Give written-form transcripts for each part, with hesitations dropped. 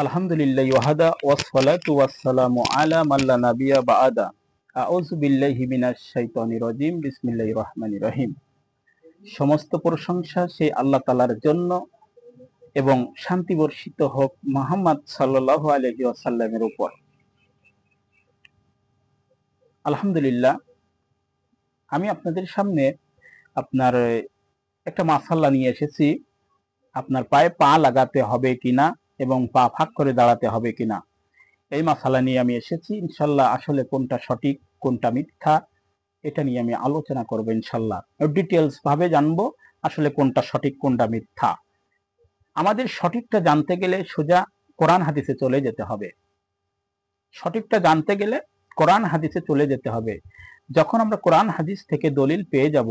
আলহামদুলিল্লাহি ওয়াহাদা ওয়াসসালাতু ওয়াসসালামু আলা মান লা নাবিয়্যা বা'দা। আউযু বিল্লাহি মিনাশ শাইতানির রাজিম। বিসমিল্লাহির রহমানির রহিম। সমস্ত প্রশংসা সেই আল্লাহ তাআলার জন্য এবং শান্তি বর্ষিত হোক মুহাম্মদ সাল্লাল্লাহু আলাইহি ওয়াসাল্লামের উপর। আলহামদুলিল্লাহ, আমি আপনাদের সামনে আপনার একটা মাসালা নিয়ে এসেছি। আপনার পায়ে পা লাগাতে হবে কিনা এবং পা ফাঁক করে দাঁড়াতে হবে কিনা, এই মাসালা নিয়ে আমি এসেছি। ইনশাল্লাহ আসলে কোনটা সঠিক কোনটা মিথ্যা এটা নিয়ে আমি আলোচনা করবো ইনশাল্লাহ। ডিটেলস ভাবে জানবো আসলে কোনটা সঠিক কোনটা মিথ্যা। আমাদের সঠিকটা জানতে গেলে সোজা কোরআন হাদিসে চলে যেতে হবে। সঠিকটা জানতে গেলে কোরআন হাদিসে চলে যেতে হবে। যখন আমরা কোরআন হাদিস থেকে দলিল পেয়ে যাব,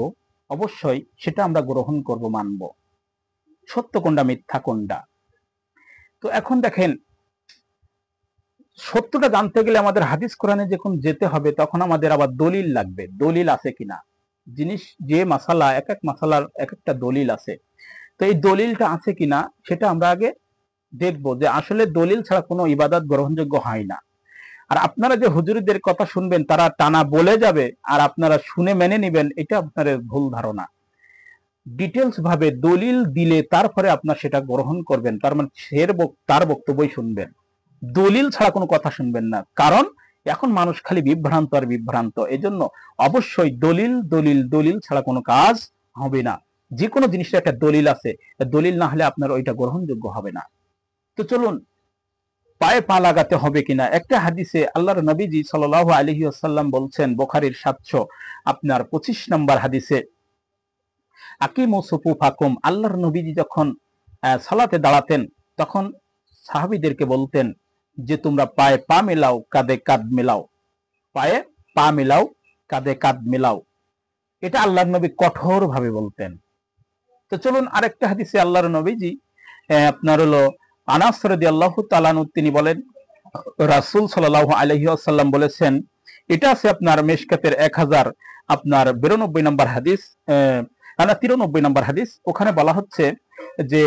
অবশ্যই সেটা আমরা গ্রহণ করব, মানব। সত্য কোনটা মিথ্যা কোনটা। তো এখন দেখেন, সত্যটা জানতে গেলে আমাদের হাদিস কোরআনে যখন যেতে হবে তখন আমাদের আবার দলিল লাগবে। দলিল আছে কিনা, জিনিস যে মাসালা, এক এক মাসালার এক একটা দলিল আছে। তো এই দলিলটা আছে কিনা সেটা আমরা আগে দেখবো, যে আসলে দলিল ছাড়া কোনো ইবাদত গ্রহণযোগ্য হয় না। আর আপনারা যে হুজুরদের কথা শুনবেন তারা টানা বলে যাবে আর আপনারা শুনে মেনে নেবেন, এটা আপনাদের ভুল ধারণা। ডিটেলস ভাবে দলিল দিলে তারপরে আপনার সেটা গ্রহণ করবেন, তার মানে তার বক্তব্যই শুনবেন, দলিল ছাড়া কোনো কথা শুনবেন না। কারণ এখন মানুষ খালি বিভ্রান্ত আর বিভ্রান্ত। এজন্য অবশ্যই দলিল দলিল দলিল ছাড়া কোনো কাজ হবে না। যে কোনো জিনিসের একটা দলিল আছে, দলিল না হলে আপনার ওইটা গ্রহণযোগ্য হবে না। তো চলুন, পায়ে পা লাগাতে হবে কিনা। একটা হাদিসে আল্লাহর নবীজি সাল্লাল্লাহু আলাইহি ওয়াসাল্লাম বলছেন, বুখারীর 725 নম্বর হাদিসে, আকিমু সুফুফাকুম। আল্লাহর নবীজি যখন সালাতে দাঁড়াতেন তখন সাহাবীদেরকে বলতেন যে তোমরা পায়ে পা মেলাও, কাঁধে কাঁধ মেলাও, পায়ে পা মেলাও, কাঁধে কাঁধ মেলাও। এটা আল্লাহর নবী কঠোর ভাবে বলতেন। তো চলুন আরেকটা হাদিসে আল্লাহর নবীজি আপনার হলো আনাস রাদিয়াল্লাহু তাআলা আনহু, তিনি বলেন রাসূল সাল্লাল্লাহু আলাইহি ওয়াসাল্লাম বলেছেন, এটা আছে আপনার মিশকাতের 1092 নম্বর হাদিস, 93 নম্বর হাদিস। ওখানে বলা হচ্ছে যে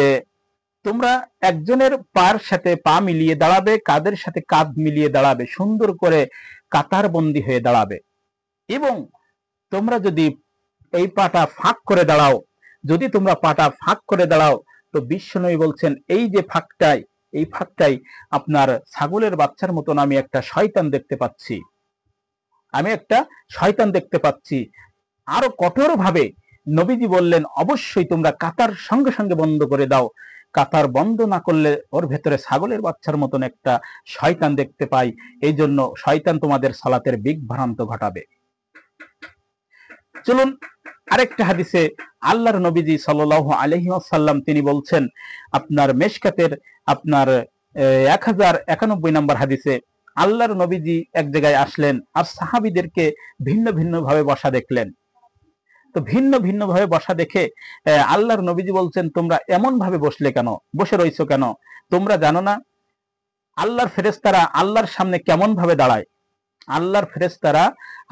তোমরা একজনের পার সাথে পা মিলিয়ে দাঁড়াবে, কাঁধের সাথে কাঁধ মিলিয়ে দাঁড়াবে, সুন্দর করে কাতার বন্দী হয়ে দাঁড়াবে। এবং তোমরা যদি এই পাটা ফাঁক করে দাঁড়াও, যদি তোমরা পাটা ফাঁক করে দাঁড়াও, তো বিশ্বনবী বলছেন এই যে ফাঁকটাই, এই ফাঁকটাই আপনার ছাগলের বাচ্চার মতন আমি একটা শয়তান দেখতে পাচ্ছি, আমি একটা শয়তান দেখতে পাচ্ছি। আরো কঠোর ভাবে নবীজি বললেন, অবশ্যই তোমরা কাতার সঙ্গে সঙ্গে বন্ধ করে দাও। কাতার বন্ধ না করলে ওর ভেতরে ছাগলের বাচ্চার মতন একটা শয়তান দেখতে পাই, এই জন্য শয়তান তোমাদের সালাতের বিভ্রান্ত ঘটাবে। চলুন আরেকটা হাদিসে আল্লাহর নবীজি সাল্লাল্লাহু আলাইহি ওয়াসাল্লাম তিনি বলছেন, আপনার মিশকাতের আপনার 1091 নম্বর হাদিসে, আল্লাহর নবীজি এক জায়গায় আসলেন আর সাহাবীদেরকে ভিন্ন ভিন্ন ভাবে বসা দেখলেন। তো ভিন্ন ভিন্ন ভাবে বসা দেখে আল্লাহর নবীজি বলছেন, তোমরা এমন ভাবে বসলে কেন, বসে রইছো কেন? তোমরা জানো না আল্লাহর ফেরেশতারা আল্লাহর সামনে কেমন ভাবে দাঁড়ায়? আল্লাহর ফেরেশতারা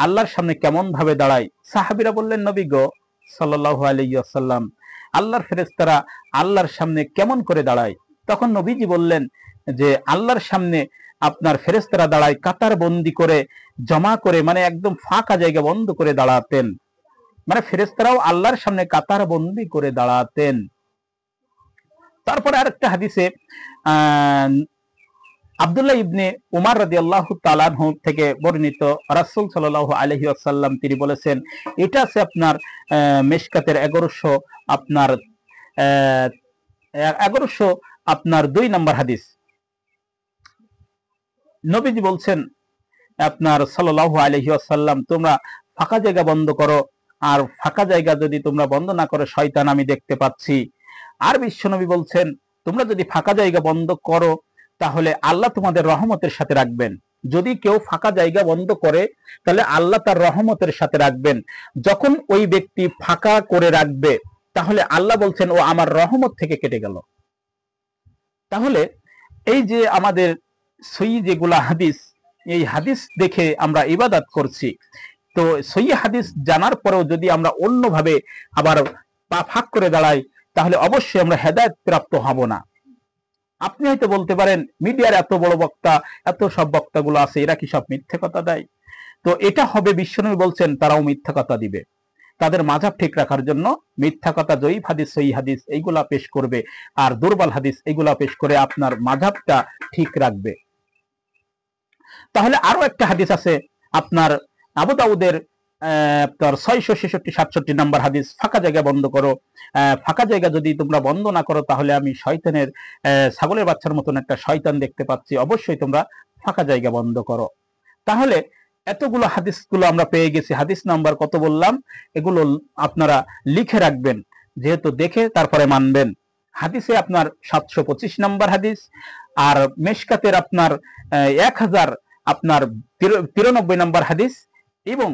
আল্লাহর সামনে কেমন ভাবে দাঁড়ায়? সাহাবীরা বললেন, নবী গো সাল্লাল্লাহু আলাইহি ওয়াসাল্লাম, আল্লাহর ফেরেশতারা আল্লাহর সামনে কেমন করে দাঁড়ায়? তখন নবীজি বললেন যে আল্লাহর সামনে আপনার ফেরেশতারা দাঁড়ায় কাতার বন্দি করে, জমা করে, মানে একদম ফাঁকা জায়গা বন্ধ করে দাঁড়াতেন। মানে ফেরেশতারাও আল্লাহর সামনে কাতার বন্দি করে দাঁড়াতেন। তারপরে আরেকটা হাদিসে আব্দুল্লাহ ইবনে উমার রাদিয়াল্লাহু তাআলা আনহু থেকে বর্ণিত, রাসূল সাল্লাল্লাহু আলাইহি ওয়াসাল্লাম তিনি বলেছেন, এটা আছে আপনার মিশকাতের 1100 আপনার 2 নম্বর হাদিস। নবীজি বলছেন আপনার সাল্লাল্লাহু আলাইহি ওয়াসাল্লাম, তোমরা ফাঁকা জায়গা বন্ধ করো, আর ফাঁকা জায়গা যদি তোমরা বন্ধ না করো, শয়তান আমি দেখতে পাচ্ছি। আর বিশ্বনবী বলছেন, তোমরা যদি ফাঁকা জায়গা বন্ধ করো তাহলে আল্লাহ তোমাদের রহমতের সাথে রাখবেন। যদি কেউ ফাঁকা জায়গা বন্ধ করে তাহলে আল্লাহ তার রহমতের সাথে রাখবেন। যখন ওই ব্যক্তি ফাঁকা করে রাখবে তাহলে আল্লাহ বলছেন ও আমার রহমত থেকে কেটে গেল। তাহলে এই যে আমাদের সহি যেগুলা হাদিস, এই হাদিস দেখে আমরা ইবাদত করছি। তো সহি হাদিস জানার পরেও যদি আমরা অন্যভাবে আবার পা ফাঁক করে দাঁড়াই তাহলে অবশ্যই আমরা হেদায়েত প্রাপ্ত হব না। আপনি হয়তো বলতে পারেন মিডিয়ার এত বড় বক্তা, এত সব বক্তাগুলো আছে, এরা কি সব মিথ্যে কথা দেয়? তো এটা হবে, বিশ্বনবী বলছেন তারাও মিথ্যা কথা দিবে। তাদের মাযহাব ঠিক রাখার জন্য মিথ্যা কথা, জয়ীফ হাদিস, সহিহ হাদিস এইগুলা পেশ করবে, আর দুর্বল হাদিস এইগুলা পেশ করে আপনার মাযহাবটা ঠিক রাখবে। তাহলে আরো একটা হাদিস আছে আপনার আবু দাউদের আপনার 666-67 নাম্বার হাদিস, ফাঁকা জায়গা বন্ধ করো। ফাঁকা জায়গা যদি তোমরা বন্ধ না করো তাহলে আমি শয়তানের ছাগলের বাচ্চার মতন একটা শয়তান দেখতে পাচ্ছি, অবশ্যই তোমরা ফাঁকা জায়গা বন্ধ করো। তাহলে এতগুলো হাদিসগুলো আমরা পেয়ে গেছি। হাদিস নাম্বার কত বললাম? এগুলো আপনারা লিখে রাখবেন, যেহেতু দেখে তারপরে মানবেন। হাদিসে আপনার 725 নাম্বার হাদিস, আর মেশকাতের আপনার 1000 আপনার 93 নাম্বার হাদিস, এবং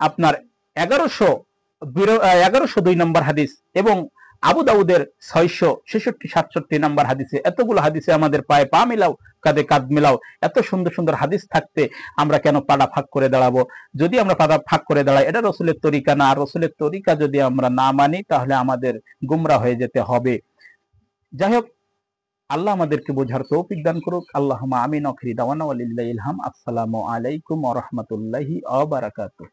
আপনার 1102 নাম্বার হাদিস, এবং আবু দাউদের 666-67 নাম্বার হাদিসে। এতগুলো হাদিসে আমাদের পায়ে পা মিলাও, কাঁধে কাঁধ মিলাও। এত সুন্দর সুন্দর হাদিস থাকতে আমরা কেন পাড়া ফাঁক করে দাঁড়াবো? যদি আমরা পাড়া ফাঁক করে দাঁড়াই, এটা রসুলের তরিকা না। রসুলের তরিকা যদি আমরা না মানি তাহলে আমাদের গুমরা হয়ে যেতে হবে। যাই হোক, আল্লাহ আমাদেরকে বোঝার তৌফিক দান করুক। আল্লাহুম্মা আমিন। আখিরি দাওয়ানা ওয়ালিল্লাহিল হামদ। আসসালামু আলাইকুম ওয়া রাহমাতুল্লাহি ওয়া বারাকাতুহু।